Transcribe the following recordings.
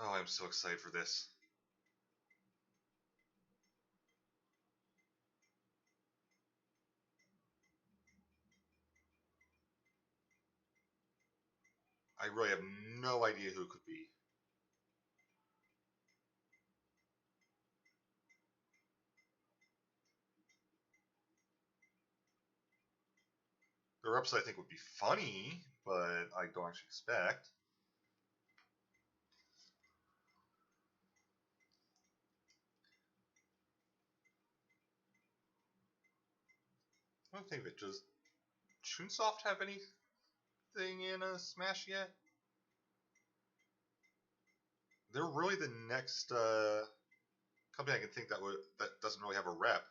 Oh, I'm so excited for this. I really have no idea who it could be. The episode I think would be funny, but I don't actually expect. I don't think that does Chunsoft have anything in a Smash yet? They're really the next company I can think that doesn't really have a rep.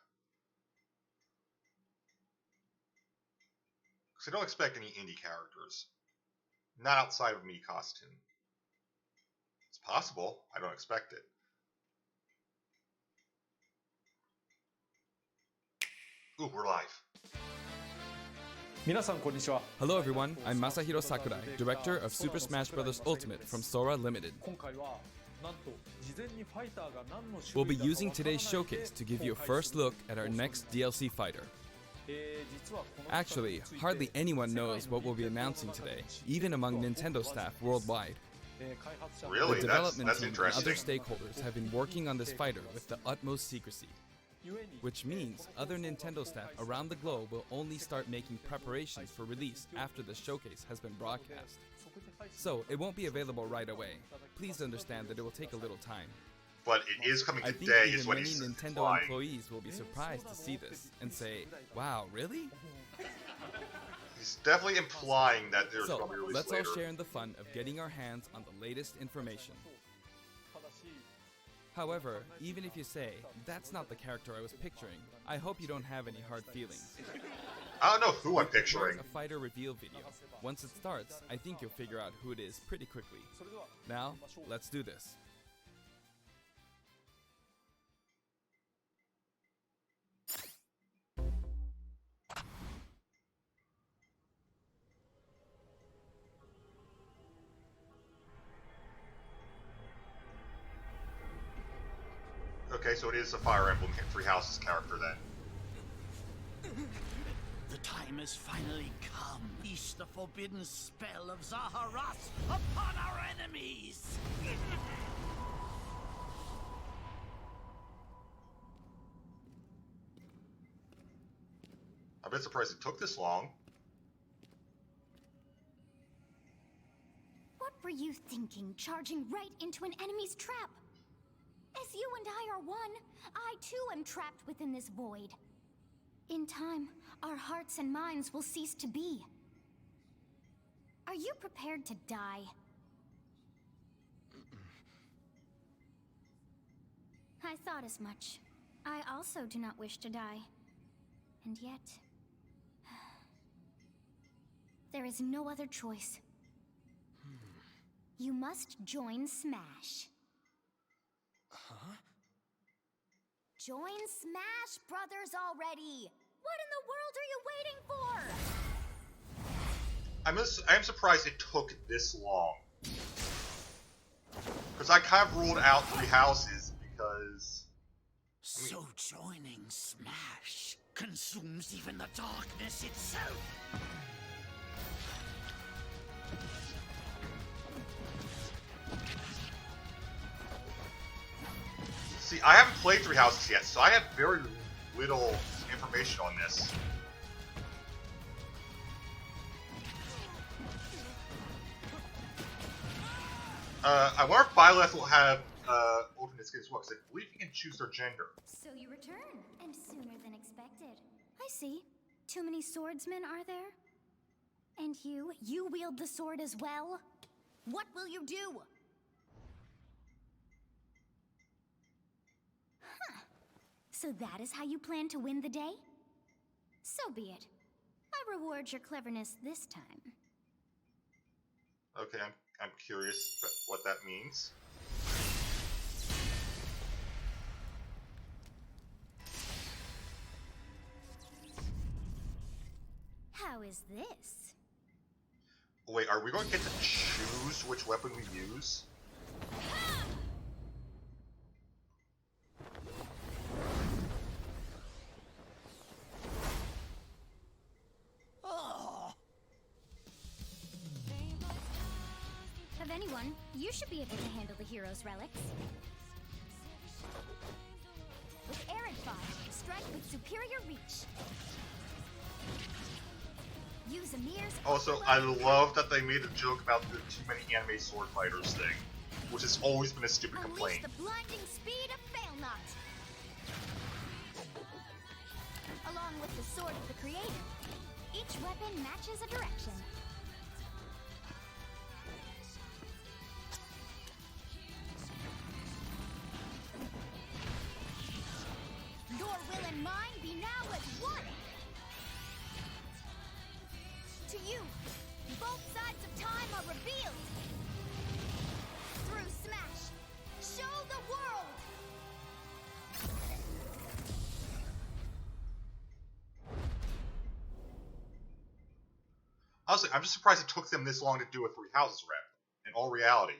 Because I don't expect any indie characters. Not outside of Mii Costume. It's possible. I don't expect it. Ooh, we're live. Hello everyone, I'm Masahiro Sakurai, director of Super Smash Bros. Ultimate from Sora Limited. We'll be using today's showcase to give you a first look at our next DLC fighter. Actually, hardly anyone knows what we'll be announcing today, even among Nintendo staff worldwide. Really? The development That's team and interesting. other stakeholders have been working on this fighter with the utmost secrecy. Which means other Nintendo staff around the globe will only start making preparations for release after the showcase has been broadcast. So it won't be available right away. Please understand that it will take a little time. But it is coming I think today, even is what many he's Nintendo implying. employees will be surprised to see this and say, "Wow, really?" He's definitely implying that there's So going to be a release let's later. all share in the fun of getting our hands on the latest information. However, even if you say, "That's not the character I was picturing," I hope you don't have any hard feelings. I don't know who I'm picturing. A fighter reveal video. Once it starts, I think you'll figure out who it is pretty quickly. Now, let's do this. Okay, so it is a Fire Emblem Three Houses character then. The time has finally come. Unleash the forbidden spell of Zaharas upon our enemies! I'm a bit surprised it took this long. What were you thinking, charging right into an enemy's trap? As you and I are one, I too am trapped within this void. In time, our hearts and minds will cease to be. Are you prepared to die? I thought as much. I also do not wish to die. And yet... there is no other choice. You must join Smash. Huh? Join Smash Brothers already! What in the world are you waiting for? I'm surprised it took this long. Because I kind of ruled out Three Houses because... So joining Smash consumes even the darkness itself! See, I haven't played Three Houses yet, so I have very little information on this. I wonder if Byleth will have alternate skins as well, because I believe you can choose their gender. So you return, and sooner than expected. I see. Too many swordsmen, are there? And you wield the sword as well? What will you do? Huh. So that is how you plan to win the day? So be it. I reward your cleverness this time. Okay, I'm curious what that means. How is this? Wait, are we going to get to choose which weapon we use? Ha! anyone, you should be able to handle the hero's relics. With Arid Fire, strike with superior reach. Use Amir's Also, I love that they made a joke about the too many anime sword fighters thing, which has always been a stupid complaint. Unleash the blinding speed of Failnaught. Along with the sword of the creator, each weapon matches a direction. Your will and mine be now as one. To you, both sides of time are revealed. Through Smash, show the world. Honestly, I'm just surprised it took them this long to do a Three Houses rep. In all reality.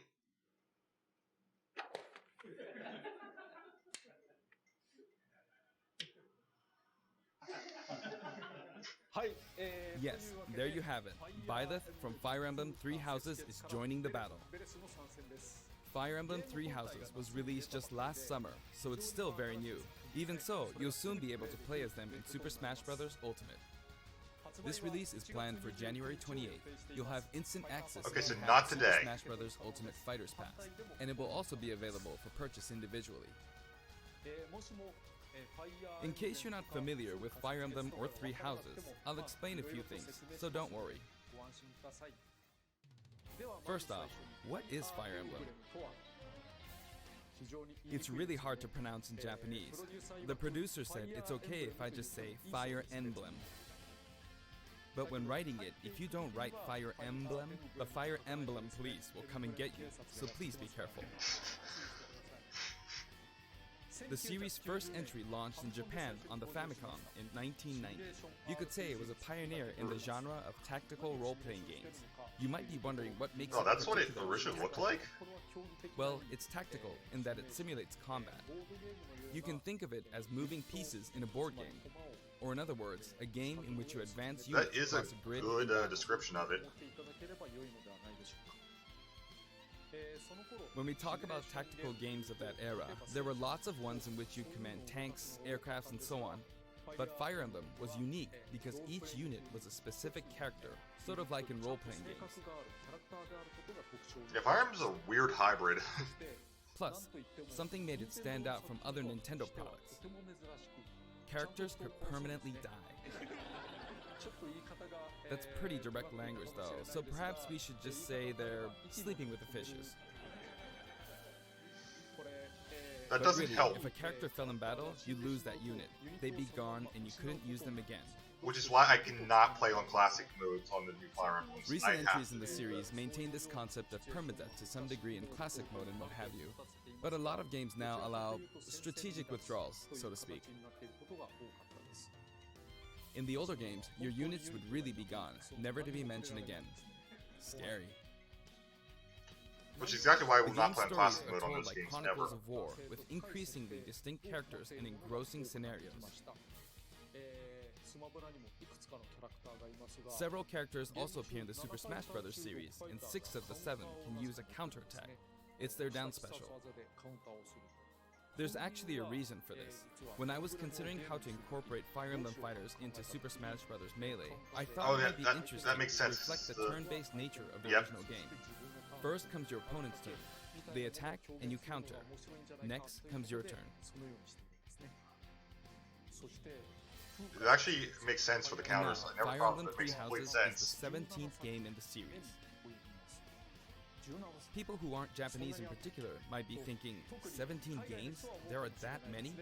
Yes, there you have it. Byleth from Fire Emblem Three Houses is joining the battle. Fire Emblem Three Houses was released just last summer, so it's still very new. Even so, you'll soon be able to play as them in Super Smash Bros. Ultimate. This release is planned for January 28th. You'll have instant access Okay, so if you have not Super today. Smash Bros. Ultimate Fighters Pass, and it will also be available for purchase individually. In case you're not familiar with Fire Emblem or Three Houses, I'll explain a few things, so don't worry. First off, what is Fire Emblem? It's really hard to pronounce in Japanese. The producer said it's okay if I just say Fire Emblem. But when writing it, if you don't write Fire Emblem, the Fire Emblem police will come and get you, so please be careful. The series' first entry launched in Japan on the Famicom in 1990. You could say it was a pioneer in the genre of tactical role-playing games. You might be wondering what makes Oh, it that's what it particularly originally looked like? Well, it's tactical in that it simulates combat. You can think of it as moving pieces in a board game. Or in other words, a game in which you advance units That is a across a grid. good description of it. When we talk about tactical games of that era, there were lots of ones in which you command tanks, aircrafts, and so on. But Fire Emblem was unique because each unit was a specific character, sort of like in role-playing games. Yeah, Fire Emblem's a weird hybrid. Plus, something made it stand out from other Nintendo products. Characters could permanently die. That's pretty direct language though, so perhaps we should just say they're sleeping with the fishes. That But doesn't really, help. if a character fell in battle, you'd lose that unit. They'd be gone and you couldn't use them again. Which is why I cannot play on classic modes on the new Fire Emblems. Recent I have entries in to. the series maintain this concept of permadeath to some degree in classic mode and what have you. But a lot of games now allow strategic withdrawals, so to speak. In the older games, your units would really be gone, never to be mentioned again. Scary. Which is exactly why The we're not game's playing stories classic are mode on told those like games chronicles ever. of war, with increasingly distinct characters and engrossing scenarios. Several characters also appear in the Super Smash Bros. Series, and 6 of the 7 can use a counterattack. It's their down special. There's actually a reason for this. When I was considering how to incorporate Fire Emblem Fighters into Super Smash Bros. Melee, I thought Oh, it yeah, might be that interesting makes to sense. reflect the The- turn-based nature of the Yep. original game. First comes your opponent's turn. They attack and you counter. Next comes your turn. It actually makes sense for the counters. Now, I never Fire thought Emblem that Three makes complete Houses sense. is the 17th game in the series. People who aren't Japanese in particular might be thinking, 17 games? There are that many?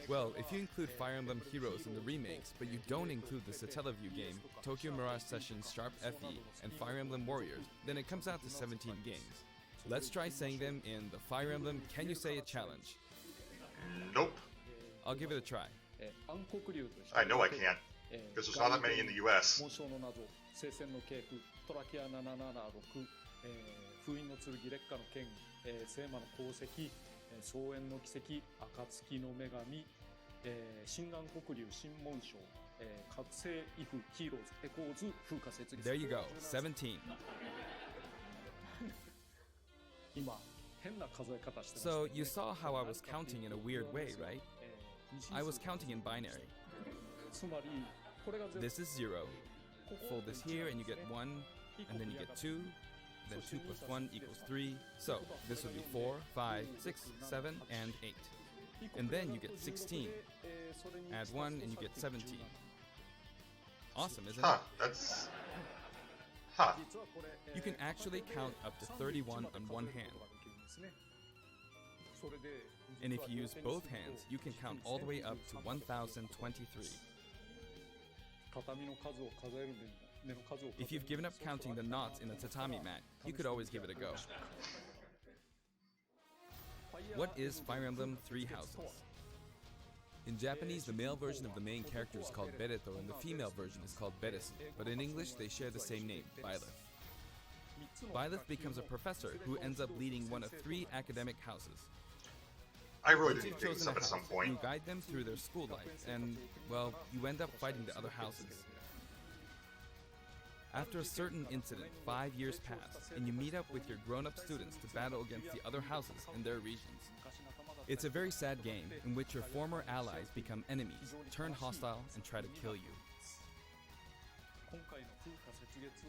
Well, if you include Fire Emblem Heroes in the remakes, but you don't include the Satellaview game, Tokyo Mirage Sessions Sharp FE, and Fire Emblem Warriors, then it comes out to 17 games. Let's try saying them in the Fire Emblem Can You Say It challenge. Nope. I'll give it a try. I know I can't. Because there's not that many in the US. 紋章の謎、聖戦の系譜、トラキア776、封印の剣、烈火の剣、聖魔の功績、草原の奇跡、暁の女神、心眼黒竜新紋章、覚醒イフヒーローズエコーズ風化設立。 There you go, 17. 今変な数え方してます So ね you saw how I was counting in a weird way, right? 二進 I 数 was counting in binary. つまりこれが This is 0. ここ Fold this here and you get 1, and then you get 2. Then 2 plus 1 equals 3. So this would be 4, 5, 6, 7, and 8. And then you get 16. Add 1 and you get 17. Awesome, isn't Huh, it? that's... Huh. You can actually count up to 31 on one hand. And if you use both hands, you can count all the way up to 1023. If you've given up counting the knots in a tatami mat, you could always give it a go. What is Fire Emblem Three Houses? In Japanese, the male version of the main character is called Bereto and the female version is called Beresu, but in English they share the same name, Byleth. Byleth becomes a professor who ends up leading one of 3 academic houses. I really Once didn't you've pick this chosen up a at some house, point. you guide them through their school life, and, well, you end up fighting the other houses. After a certain incident, 5 years pass, and you meet up with your grown-up students to battle against the other houses in their regions. It's a very sad game in which your former allies become enemies, turn hostile, and try to kill you.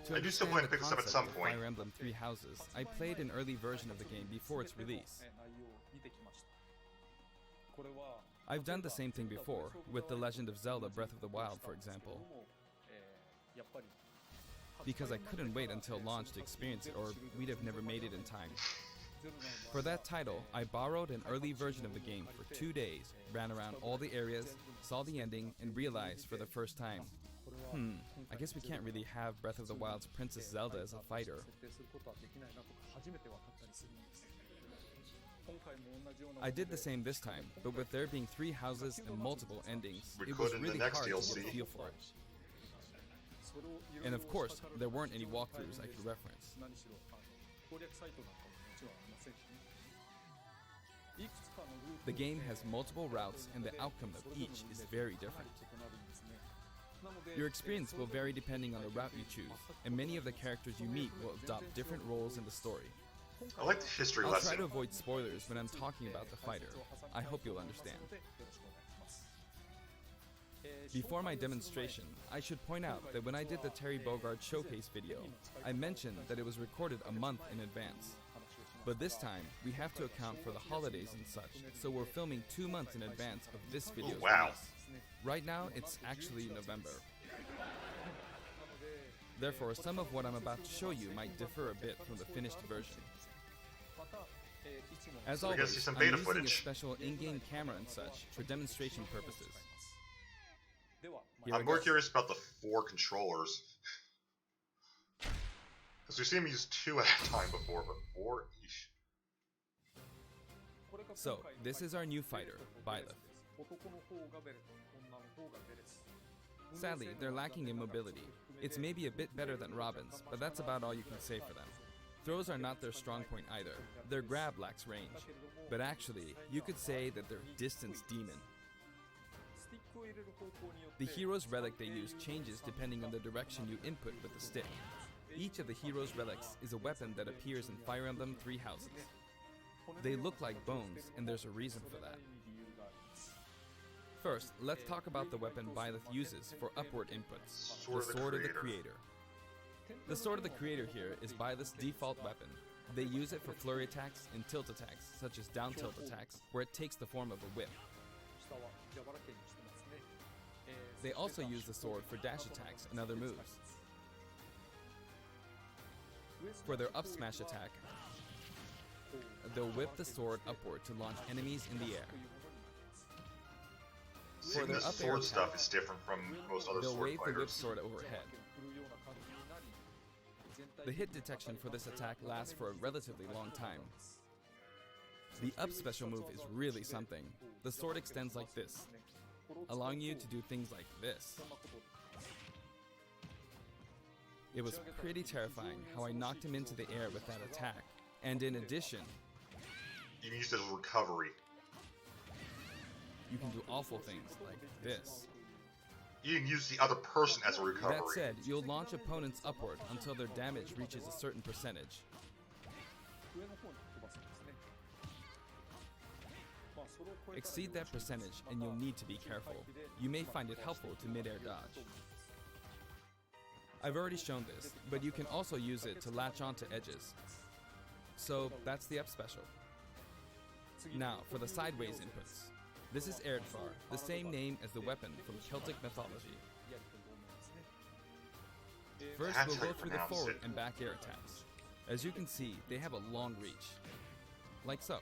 To I do still understand plan to the pick this up at concept some of point. Fire Emblem Three Houses, I played an early version of the game before its release. I've done the same thing before, with The Legend of Zelda Breath of the Wild, for example, because I couldn't wait until launch to experience it, or we'd have never made it in time. For that title, I borrowed an early version of the game for 2 days, ran around all the areas, saw the ending, and realized for the first time, I guess we can't really have Breath of the Wild's Princess Zelda as a fighter. I did the same this time, but with there being 3 houses and multiple endings, We it could was in the really next hard to DLC. get a feel for it. And of course, there weren't any walkthroughs I could reference. The game has multiple routes and the outcome of each is very different. Your experience will vary depending on the route you choose, and many of the characters you meet will adopt different roles in the story. I like the history I'll lesson. try to avoid spoilers when I'm talking about the fighter. I hope you'll understand. Before my demonstration, I should point out that when I did the Terry Bogard showcase video, I mentioned that it was recorded a month in advance. But this time, we have to account for the holidays and such, so we're filming 2 months in advance of this video's wow. release. Right now, it's actually November. Therefore, some of what I'm about to show you might differ a bit from the finished version. As We're gonna see always, some I'm beta using a footage. special in-game camera and such for demonstration purposes. Here I'm we more go. curious about the 4 controllers. Because we've seen him use 2 at a time before, but 4 each. So, this is our new fighter, Byleth. Sadly, they're lacking in mobility. It's maybe a bit better than Robin's, but that's about all you can say for them. Throws are not their strong point either. Their grab lacks range. But actually, you could say that they're distance demon. The hero's relic they use changes depending on the direction you input with the stick. Each of the hero's relics is a weapon that appears in Fire Emblem Three Houses. They look like bones, and there's a reason for that. First, let's talk about the weapon Byleth uses for upward inputs, the Sword of the Creator. The Sword of the Creator here is Byleth's default weapon. They use it for flurry attacks and tilt attacks, such as down tilt attacks, where it takes the form of a whip. They also use the sword for dash attacks and other moves. For their up smash attack, they'll whip the sword upward to launch enemies in the air. Seeing their this up air sword attack, stuff is different from most other They'll sword wave the whip fighters. sword overhead. The hit detection for this attack lasts for a relatively long time. The up special move is really something. The sword extends like this, allowing you to do things like this. It was pretty terrifying how I knocked him into the air with that attack. And in addition, You can use it as recovery. you can do awful things like this. You can use the other person as a recovery. That said, you'll launch opponents upward until their damage reaches a certain percentage. Exceed that percentage and you'll need to be careful. You may find it helpful to mid-air dodge. I've already shown this, but you can also use it to latch onto edges. So that's the up special. Now for the sideways inputs. This is Erdvar, the same name as the weapon from Celtic mythology. First, we'll go through the forward and back air attacks. As you can see, they have a long reach. Like so.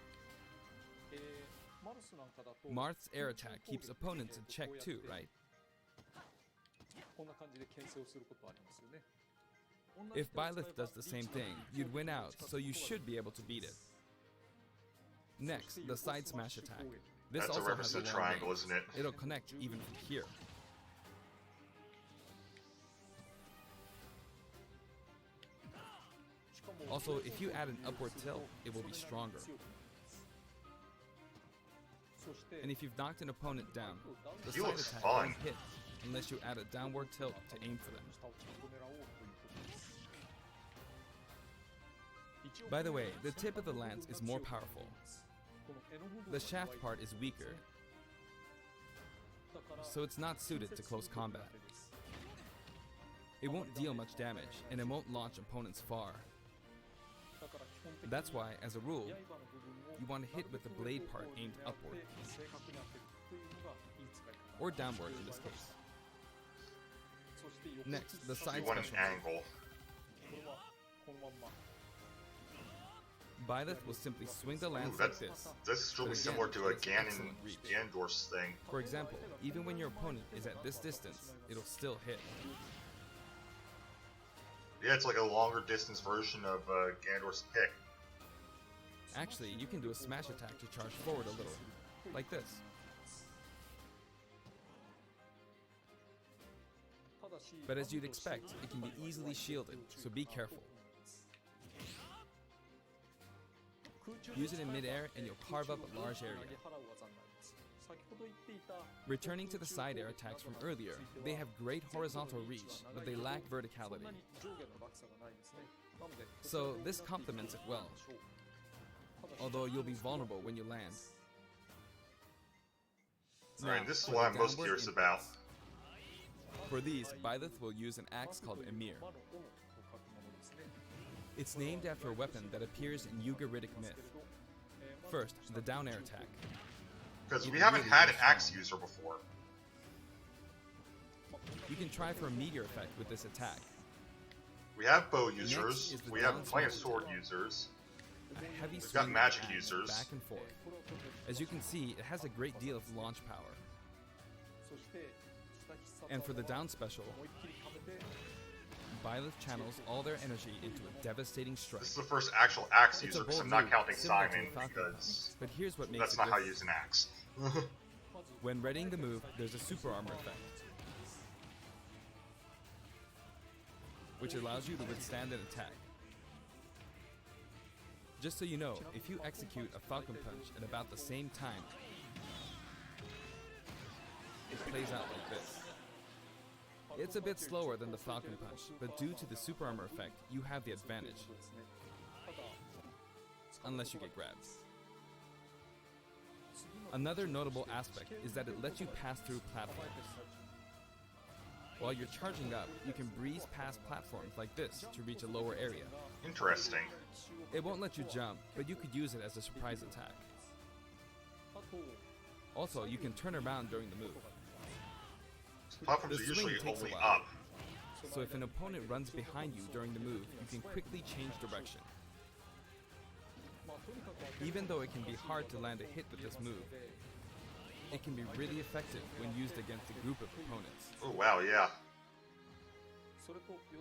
Marth's air attack keeps opponents in check too, right? If Byleth does the same thing, you'd win out, so you should be able to beat it. Next, the side smash attack. This That's a also reference has to a the long triangle, range. isn't it? It'll connect even from here. Also, if you add an upward tilt, it will be stronger. And if you've knocked an opponent down, the He side looks attack fun. won't hit unless you add a downward tilt to aim for them. By the way, the tip of the lance is more powerful. The shaft part is weaker, so it's not suited to close combat. It won't deal much damage, and it won't launch opponents far. That's why, as a rule, you want to hit with the blade part aimed upward. Or downward in this case. Next, the side You want an special. angle. Byleth will simply swing the Ooh, lance like that's this. this But really again, similar to a it's excellent reach. Gandor's thing. For example, even when your opponent is at this distance, it'll still hit. Yeah, it's like a longer distance version of Gandor's kick. Actually, you can do a smash attack to charge forward a little, like this. But as you'd expect, it can be easily shielded, so be careful. Use it in midair and you'll carve up a large area. Returning to the side air attacks from earlier, they have great horizontal reach, but they lack verticality. So this complements it well, although you'll be vulnerable when you land. Alright, Now, this is for what the I'm most downward curious inputs. about. For these, Byleth will use an axe called Emir. It's named after a weapon that appears in Ugaritic myth. First, the down air attack. Because we It haven't really had is an axe strong. user before. You can try for a meteor effect with this attack. We have bow users, is the we have down plenty of smash sword attack. users. A heavy We've got swing magic attack users. back and forth. As you can see, it has a great deal of launch power. And for the down special, Byleth channels all their energy into a devastating strike. This is the first actual axe It's a user because bold I'm not move, counting similar to Simon the Falcon because But here's what makes that's it not how you different. use an axe. When readying the move, there's a super armor effect, which allows you to withstand an attack. Just so you know, if you execute a Falcon Punch at about the same time, it plays out like this. It's a bit slower than the Falcon Punch, but due to the super armor effect, you have the advantage. Unless you get grabbed. Another notable aspect is that it lets you pass through platforms. While you're charging up, you can breeze past platforms like this to reach a lower area. Interesting. It won't let you jump, but you could use it as a surprise attack. Also, you can turn around during the move. Platforms The are usually swing takes a only while. up. So if an opponent runs behind you during the move, you can quickly change direction. Even though it can be hard to land a hit with this move, it can be really effective when used against a group of opponents. Oh wow, yeah.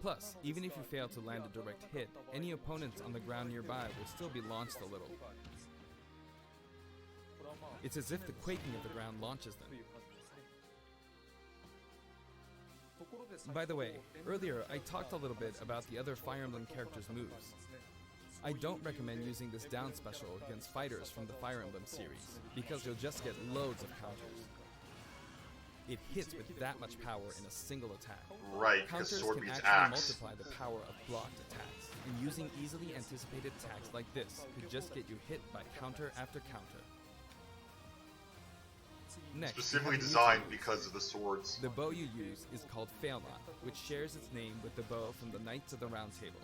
Plus, even if you fail to land a direct hit, any opponents on the ground nearby will still be launched a little. It's as if the quaking of the ground launches them. By the way, earlier I talked a little bit about the other Fire Emblem characters' moves. I don't recommend using this down special against fighters from the Fire Emblem series, because you'll just get loads of counters. It hits with that much power in a single attack. Right, because Counters sword can meets actually axe. multiply the power of blocked attacks, and using easily anticipated attacks like this could just get you hit by counter after counter. Next, we Specifically have the designed neutral because of the swords. The bow you use is called Failnaught, which shares its name with the bow from the Knights of the Round Table.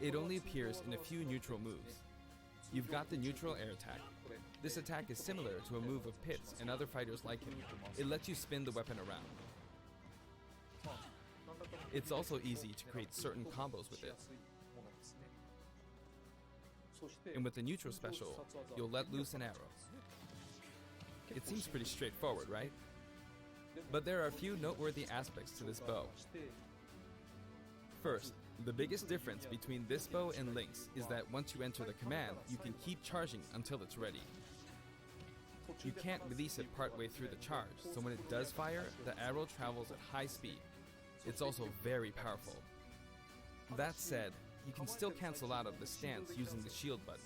It only appears in a few neutral moves. You've got the neutral air attack. This attack is similar to a move of Pit's and other fighters like him. It lets you spin the weapon around. It's also easy to create certain combos with it. And with the neutral special, you'll let loose an arrow. It seems pretty straightforward, right? But there are a few noteworthy aspects to this bow. First, the biggest difference between this bow and Link's is that once you enter the command, you can keep charging until it's ready. You can't release it partway through the charge, so when it does fire, the arrow travels at high speed. It's also very powerful. That said, you can still cancel out of the stance using the shield button.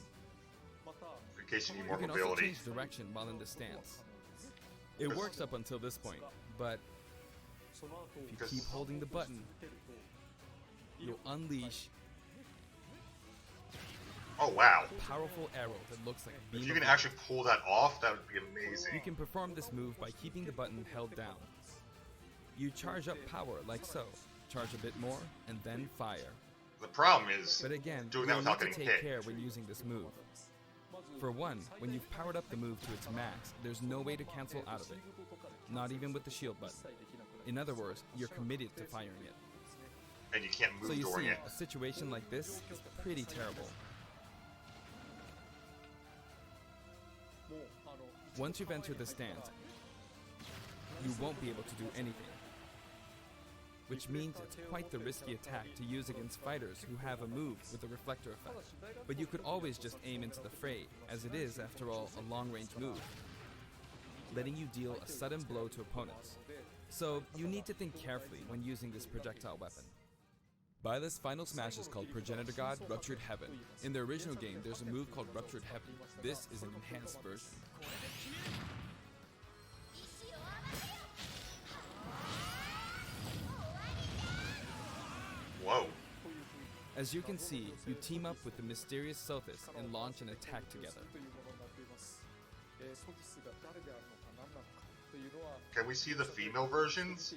In case you need You more can also mobility. change direction while in the stance. It works up until this point, but if you Because- keep holding the button, you'll unleash Oh wow. a powerful arrow that looks like a beam If you of can light. actually pull that off, that would be amazing. You can perform this move by keeping the button held down. You charge up power like so, charge a bit more, and then fire. The problem is But again, doing you'll that without need to getting take hit. care when using this move. For one, when you've powered up the move to its max, there's no way to cancel out of it. Not even with the shield button. In other words, you're committed to firing it. And you can't move So you during see, it. a situation like this is pretty terrible. Once you've entered the stance, you won't be able to do anything. Which means it's quite the risky attack to use against fighters who have a move with a reflector effect. But you could always just aim into the fray, as it is, after all, a long-range move, letting you deal a sudden blow to opponents. So you need to think carefully when using this projectile weapon. Byleth's final smash is called Progenitor God Ruptured Heaven. In the original game, there's a move called Ruptured Heaven. This is an enhanced version. Whoa. As you can see, you team up with the mysterious Sothis and launch an attack together. Can we see the female versions?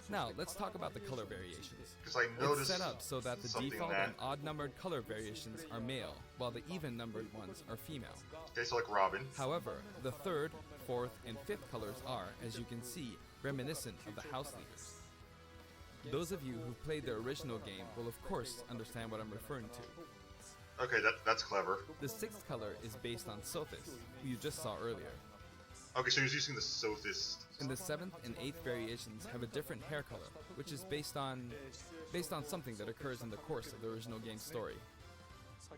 Now, let's talk about the color variations. Because I It's noticed set up so that the something default that- and odd-numbered color variations are male, while the even-numbered ones are female. Okay, so like Robin. However, the third, fourth, and fifth colors are, as you can see, reminiscent of the house leaders. Those of you who played the original game will of course understand what I'm referring to. Okay, that's clever. The sixth color is based on Sothis, who you just saw earlier. Okay, so he's using the Sothis. And the seventh and eighth variations have a different hair color, which is based on something that occurs in the course of the original game's story.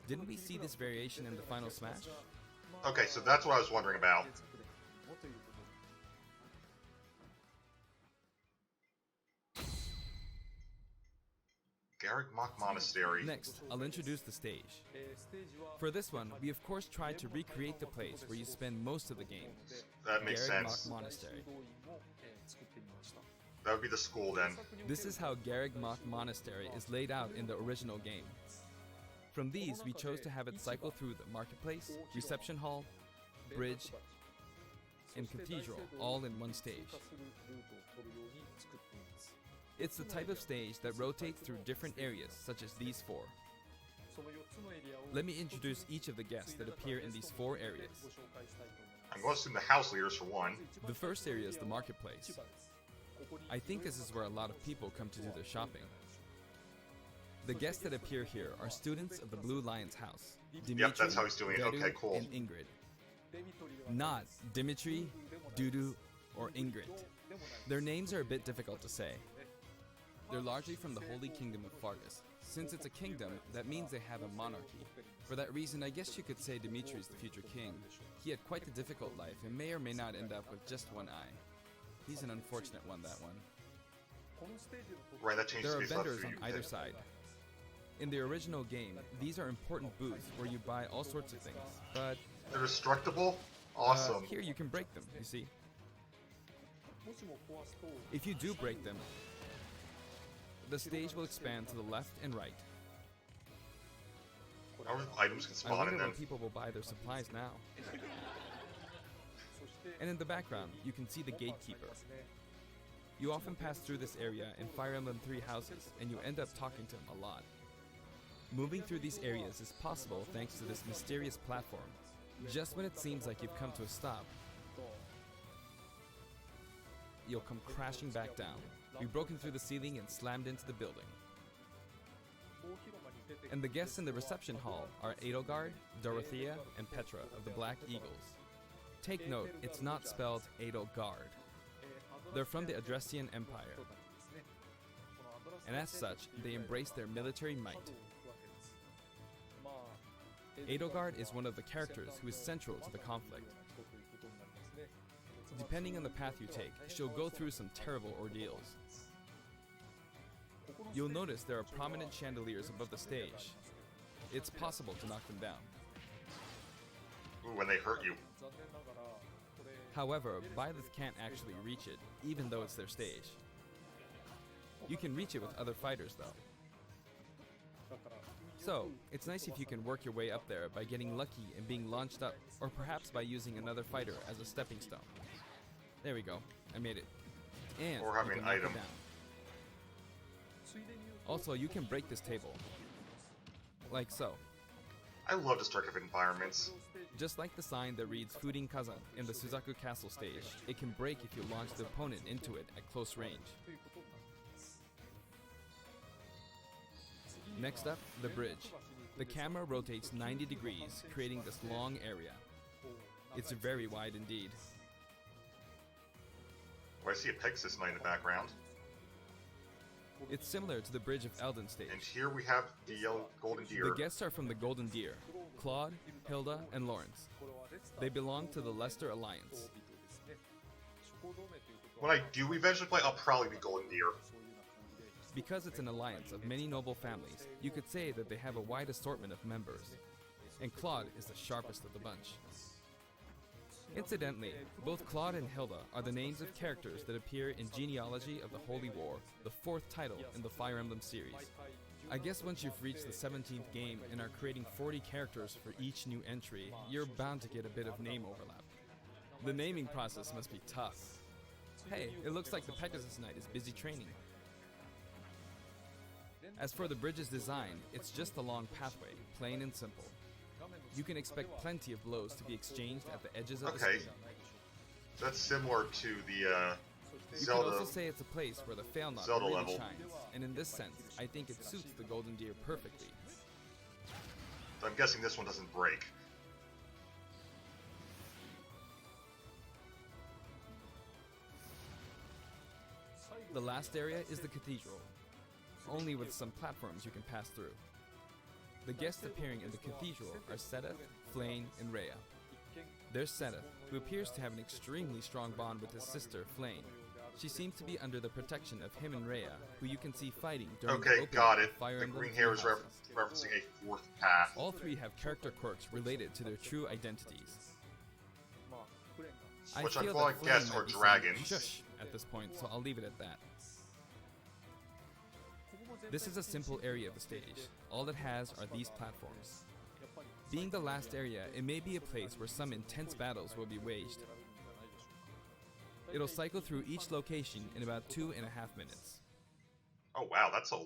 Didn't we see this variation in the final smash? Okay, so that's what I was wondering about. Garreg Mach Monastery. Next, I'll introduce the stage. For this one, we of course tried to recreate the place where you spend most of the game, That makes Garreg sense. Mach Monastery. That would be the school then. This is how Garreg Mach Monastery is laid out in the original game. From these, we chose to have it cycle through the marketplace, reception hall, bridge, and cathedral all in one stage. It's the type of stage that rotates through different areas, such as these four. Let me introduce each of the guests that appear in these four areas. I'm going to assume the house leaders for one. The first area is the marketplace. I think this is where a lot of people come to do their shopping. The guests that appear here are students of the Blue Lion's house. Dimitri, that's how he's doing it. Deru, Okay, cool. and Ingrid. Not Dimitri, Dudu, or Ingrid. Their names are a bit difficult to say. They're largely from the Holy Kingdom of Fargus. Since it's a kingdom, that means they have a monarchy. For that reason, I guess you could say Dimitri's the future king. He had quite a difficult life and may or may not end up with just one eye. He's an unfortunate one, that one. Right, that changes There are space left vendors for on you. either side. In the original game, these are important booths where you buy all sorts of things, but They're destructible? Awesome. here you can break them, you see. If you do break them, the stage will expand to the left and right. How many items can I spawn wonder in where them? people will buy their supplies now. And in the background, you can see the gatekeeper. You often pass through this area in Fire Emblem 3 houses, and you end up talking to him a lot. Moving through these areas is possible thanks to this mysterious platform. Just when it seems like you've come to a stop, you'll come crashing back down, be broken through the ceiling and slammed into the building. And the guests in the reception hall are Edelgard, Dorothea, and Petra of the Black Eagles. Take note, it's not spelled Edelgard. They're from the Adressian Empire, and as such, they embrace their military might. Edelgard is one of the characters who is central to the conflict. Depending on the path you take, she'll go through some terrible ordeals. You'll notice there are prominent chandeliers above the stage. It's possible to knock them down. Ooh, when they hurt you. However, Byleth can't actually reach it, even though it's their stage. You can reach it with other fighters though. So, it's nice if you can work your way up there by getting lucky and being launched up, or perhaps by using another fighter as a stepping stone. There we go, I made it. And Or having you an can knock it item. down. Also, you can break this table. Like so. I love destructive environments. Just like the sign that reads Fudin Kazan in the Suzaku Castle stage, it can break if you launch the opponent into it at close range. Next up, the bridge. The camera rotates 90 degrees, creating this long area. It's very wide indeed. Oh, I see a Pegasus Knight in the background. It's similar to the bridge of Elden stage. And here we have the yellow golden deer. The guests are from the Golden Deer, Claude, Hilda, and Lawrence. They belong to the Leicester Alliance. When I do eventually play, I'll probably be golden deer. Because it's an alliance of many noble families, you could say that they have a wide assortment of members. And Claude is the sharpest of the bunch. Incidentally, both Claude and Hilda are the names of characters that appear in Genealogy of the Holy War, the 4th title in the Fire Emblem series. I guess once you've reached the 17th game and are creating 40 characters for each new entry, you're bound to get a bit of name overlap. The naming process must be tough. Hey, it looks like the Pegasus Knight is busy training. As for the bridge's design, it's just a long pathway, plain and simple. You can expect plenty of blows to be exchanged at the edges of the Okay. screen. That's similar to the You could Zelda. also say it's a place where the fail knot Zelda really level. shines, and in this sense, I think it suits the Golden Deer perfectly. I'm guessing this one doesn't break. The last area is the cathedral, only with some platforms you can pass through. The guests appearing in the cathedral are Seteth, Flayn, and Rhea. There's Seteth, who appears to have an extremely strong bond with his sister, Flayn. She seems to be under the protection of him and Rhea, who you can see fighting during the Okay, opening got of it. Fire The Emblem green hair is Three Houses. referencing a 4th path. All three have character quirks related to their true identities. I Which feel I'm going that to guess Flayn are might be saying dragons. shush at this point, so I'll leave it at that. This is a simple area of the stage. All it has are these platforms. Being the last area, it may be a place where some intense battles will be waged. It'll cycle through each location in about 2.5 minutes. Oh wow, that's a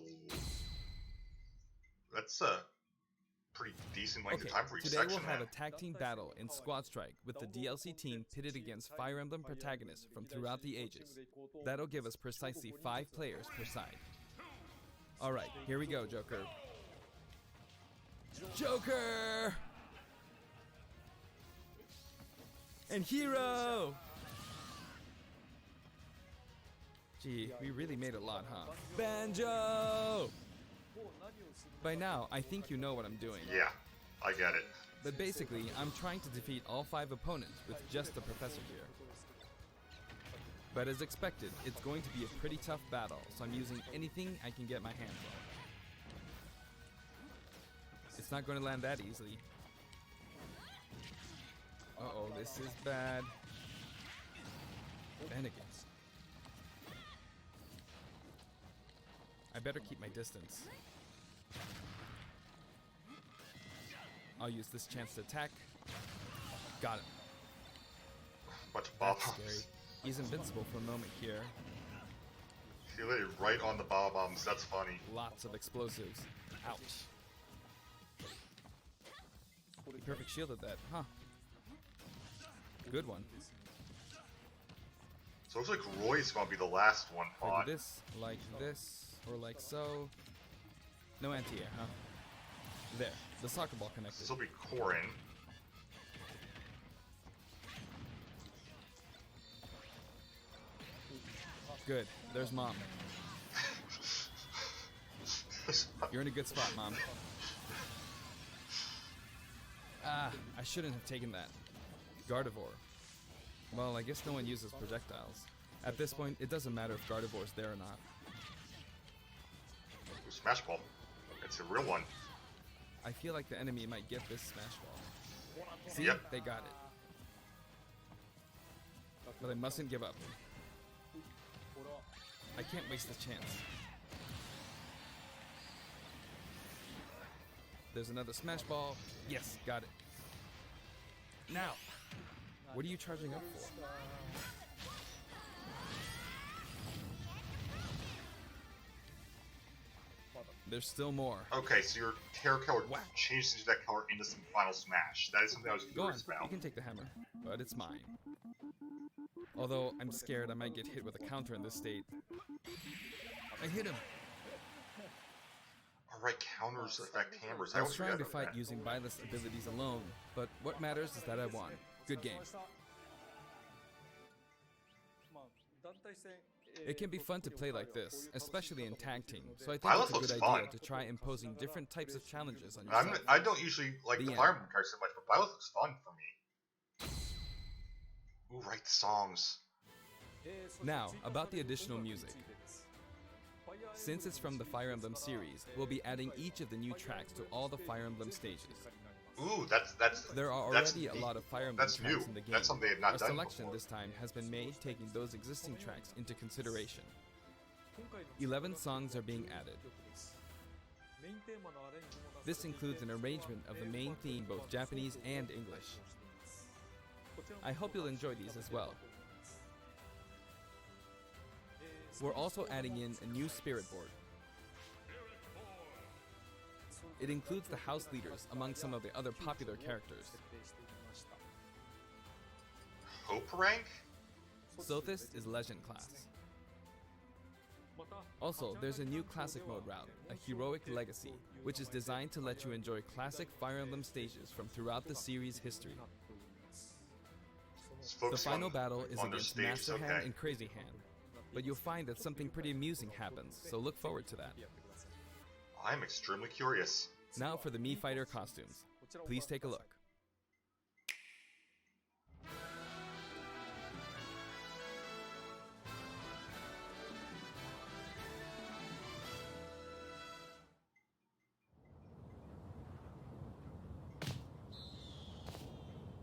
pretty decent length Okay, of time for each today section. we'll have a then. tag team battle in Squad Strike with the DLC team pitted against Fire Emblem protagonists from throughout the ages. That'll give us precisely 5 players per side. Alright, here we go, Joker. Joker! And Hero! Gee, we really made a lot, huh? Banjo! By now, I think you know what I'm doing. Yeah, I get it. But basically, I'm trying to defeat all 5 opponents with just the Professor here. But as expected, it's going to be a pretty tough battle, so I'm using anything I can get my hands on. It's not going to land that easily. Uh-oh, this is bad. Bennigan's. I better keep my distance. I'll use this chance to attack. Got him. Bunch of That's bob scary. bombs. He's invincible for a moment here. He lit it right on the bob bombs. That's funny. Lots of explosives. Ouch. He perfect shielded that, huh? Good one. So it looks like Roy's gonna be the last one Like fought. this, or like so. No anti-air, huh? There, the soccer ball connected. This will be Corrin. Good, there's Mom. You're in a good spot, Mom. Ah, I shouldn't have taken that. Gardevoir. Well, I guess no one uses projectiles. At this point, it doesn't matter if Gardevoir's there or not. Ooh, Smash Ball. It's a real one. I feel like the enemy might get this Smash Ball. See? Yep. They got it. But I mustn't give up. I can't waste the chance. There's another Smash Ball. Yes, got it. Now, what are you charging up for? There's still more. Okay, so your Terra color Wow. changes into that color into some Final Smash. That is something I was Go on, curious you about. can take the hammer, but it's mine. Although I'm scared I might get hit with a counter in this state. I hit him. Alright, counters affect hammers. I was always trying to forget fight about that. using Byleth's abilities alone, but what matters is that I won. Good game. It can be fun to play like this, especially in tag team, so I think Byleth it's a good looks idea fun. to try imposing different types of challenges on I'm, yourself. I don't usually like The the end. Fire Emblem cards so much, but Byleth looks fun for me. Ooh, write the songs. Now, about the additional music. Since it's from the Fire Emblem series, we'll be adding each of the new tracks to all the Fire Emblem stages. Ooh, that's There are that's already a neat. lot of Fire Emblem That's tracks new. in the game. That's something they have not a done selection before. this time has been made taking those existing tracks into consideration. 11 songs are being added. This includes an arrangement of the main theme both Japanese and English. I hope you'll enjoy these as well. We're also adding in a new spirit board. It includes the house leaders among some of the other popular characters. Hope rank? Sothis is Legend class. Also, there's a new Classic Mode route, a Heroic Legacy, which is designed to let you enjoy classic Fire Emblem stages from throughout the series' history. It's The focusing final on- battle is on their against stages, Master Hand okay. and Crazy Hand, but you'll find that something pretty amusing happens, so look forward to that. I'm extremely curious. Now for the Mii Fighter costumes. Please take a look.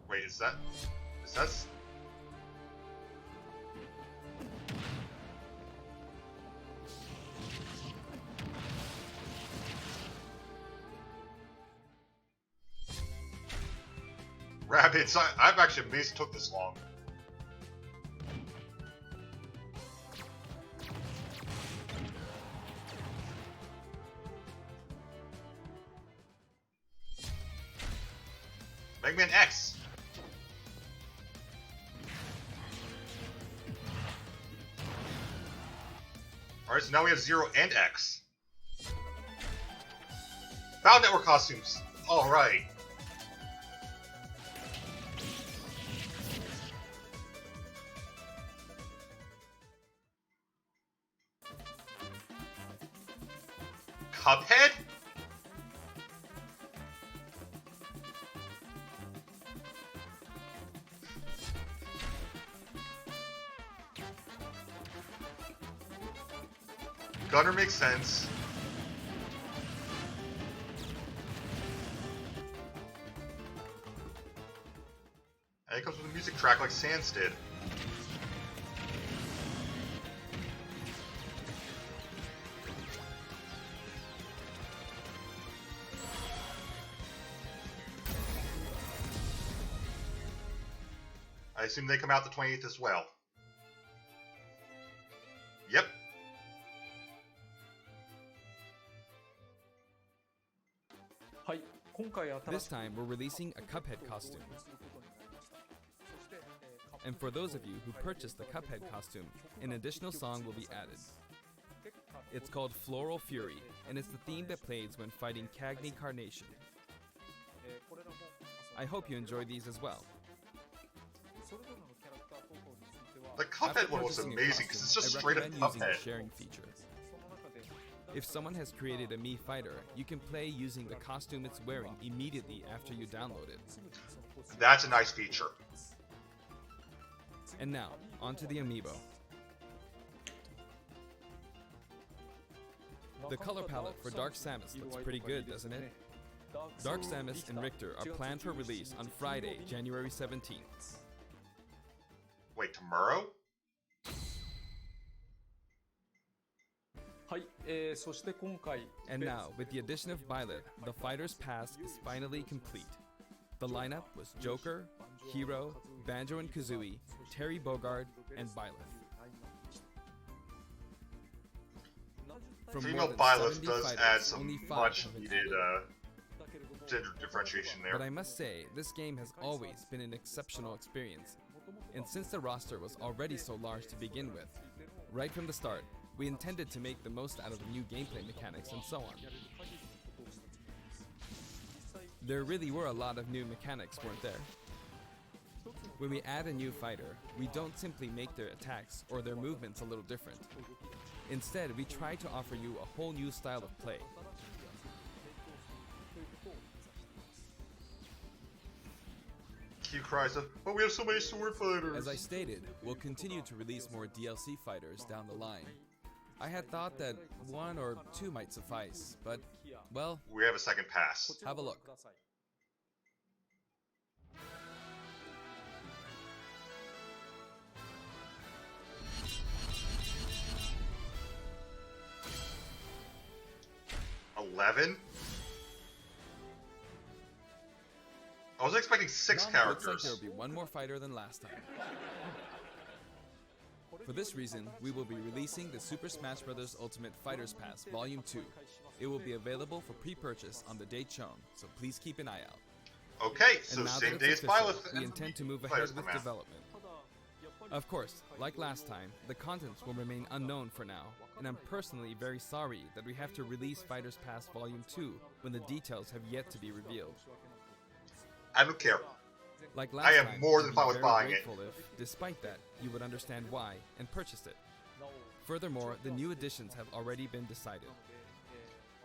Wait, is that... Rabbits, I'm actually amazed it took this long. Mega Man X! Alright, so now we have 0 and X. Battle Network costumes! Alright. Cuphead? Gunner makes sense. And it comes with a music track like Sans did. I assume they come out the 28th as well. Yep. This time, we're releasing a Cuphead costume. And for those of you who purchased the Cuphead costume, an additional song will be added. It's called Floral Fury, and it's the theme that plays when fighting Cagney Carnation. I hope you enjoy these as well. The Cuphead one was amazing because it's just straight up using the Cuphead. sharing feature. If someone has created a Mii Fighter, you can play using the costume it's wearing immediately after you download it. That's a nice feature. And now, onto the amiibo. The color palette for Dark Samus looks pretty good, doesn't it? Dark Samus and Richter are planned for release on Friday, January 17th. Wait, tomorrow? And now, with the addition of Byleth, the Fighter's Pass is finally complete. The lineup was Joker, Hero, Banjo and Kazooie, Terry Bogard, and Byleth. From Female more than Byleth 70 does fighters, add some only 5 much have been needed added. gender differentiation there. But I must say, this game has always been an exceptional experience. And since the roster was already so large to begin with, right from the start, we intended to make the most out of the new gameplay mechanics and so on. There really were a lot of new mechanics, weren't there? When we add a new fighter, we don't simply make their attacks or their movements a little different. Instead, we try to offer you a whole new style of play. Q cries of, "But we have so many sword fighters!" As I stated, we'll continue to release more DLC fighters down the line. I had thought that 1 or 2 might suffice, but, well, We have a second pass. have a look. $11? I was expecting 6 Looks like characters. there will be one more fighter than last time. For this reason, we will be releasing the Super Smash Bros. Ultimate Fighters Pass Volume 2. It will be available for pre-purchase on the date shown, so please keep an eye out. Okay, And so now same that day as it's official, Byleth. we and intend to move fighters ahead with come out. development. Of course, like last time, the contents will remain unknown for now, and I'm personally very sorry that we have to release Fighters Pass Volume 2 when the details have yet to be revealed. I don't care. Like last I am time, more I'd than be fine with very buying it. grateful if, despite that, you would understand why and purchased it. Furthermore, the new additions have already been decided.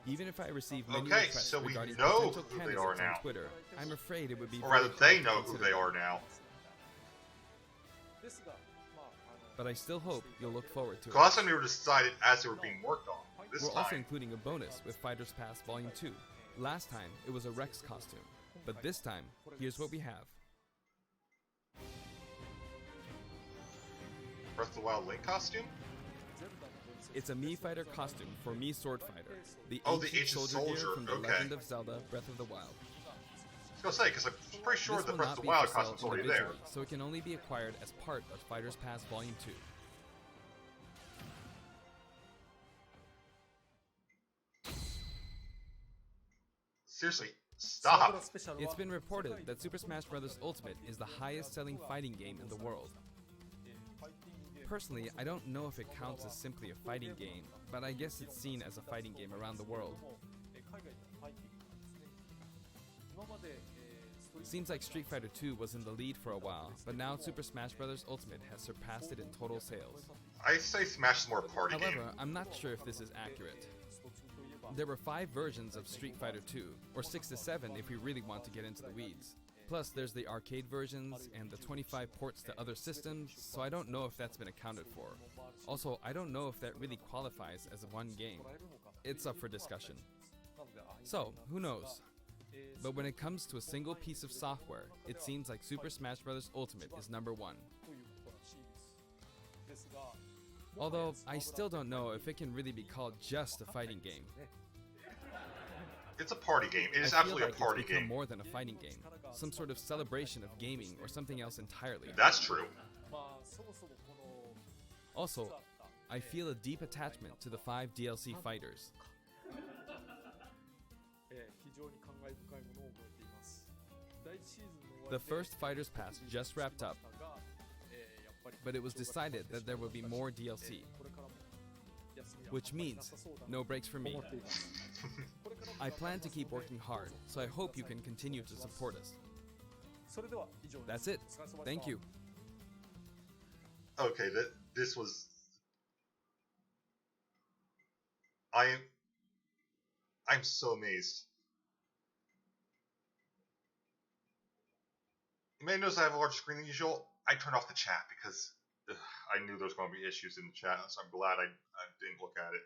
Even if I receive many Okay, requests so we regarding know potential who they candidates are on now. Twitter, I'm afraid it would be Or very rather, hard they to know who consider they them. are now. But I still hope you'll look forward to it. The last time they were decided as they were being worked on. This We're also time, including a bonus with Fighters Pass Volume 2. Last time, it was a Rex costume. But this time, here's what we have. Breath of the Wild Link costume? It's a Mii Fighter costume for Mii Sword Fighter, the Oh, the ancient ancient soldier gear soldier, from The okay. Legend of Zelda Breath of the Wild. I was gonna say, because I'm pretty sure This the will Breath not of the be Wild for sale costume's already there. individually, so it can only be acquired as part of Fighters Pass Volume 2. Seriously, stop. It's been reported that Super Smash Bros. Ultimate is the highest selling fighting game in the world. Personally, I don't know if it counts as simply a fighting game, but I guess it's seen as a fighting game around the world. Seems like Street Fighter II was in the lead for a while, but now Super Smash Bros. Ultimate has surpassed it in total sales. I say Smash is more a party However, game. I'm not sure if this is accurate. There were 5 versions of Street Fighter II, or 6 to 7 if we really want to get into the weeds. Plus, there's the arcade versions and the 25 ports to other systems, so I don't know if that's been accounted for. Also, I don't know if that really qualifies as one game. It's up for discussion. So, who knows? But when it comes to a single piece of software, it seems like Super Smash Bros. Ultimate is number 1. Although, I still don't know if it can really be called just a fighting game. It's a party game. It is I feel absolutely like a party it's become game. more than a fighting game, some sort of celebration of gaming or something else entirely. That's true. まあそもそもこの Also, I feel a deep attachment to the 5 DLC fighters. 非常に感慨深いものを覚えています。第一シーズンの終わ The りで first Fighters Pass just wrapped up, やっぱり but it was decided that there will be more DLC, これからも休みは which means no breaks for me. 思っています。 I plan to keep working hard, so I hope you can continue to support us. それでは以上です。 That's it. お疲れ様でした Thank you. Okay, this was. I'm so amazed. You may notice I have a larger screen than usual. I turned off the chat because I knew there was going to be issues in the chat, so I'm glad I didn't look at it.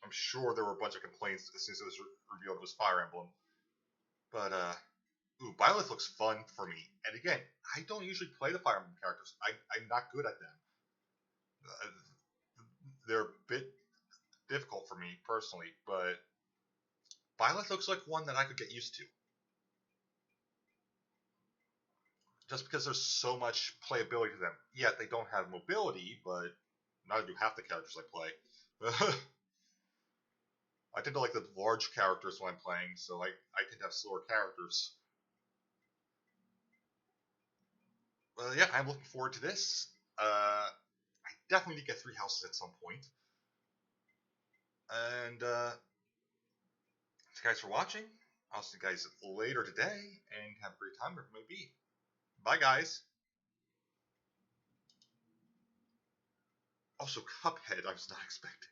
I'm sure there were a bunch of complaints as soon as it was revealed it was Fire Emblem. But, ooh, Byleth looks fun for me. And again, I don't usually play the Fire Emblem characters. I'm not good at them. They're a bit difficult for me personally, but Byleth looks like one that I could get used to. Just because there's so much playability to them. Yet they don't have mobility, but neither do half the characters I play. I tend to like the large characters when I'm playing, so I tend to have slower characters. Yeah, I'm looking forward to this. I definitely need to get 3 houses at some point. And thanks guys for watching. I'll see you guys later today, and have a great time wherever it may be. Bye, guys. Also, Cuphead, I was not expecting.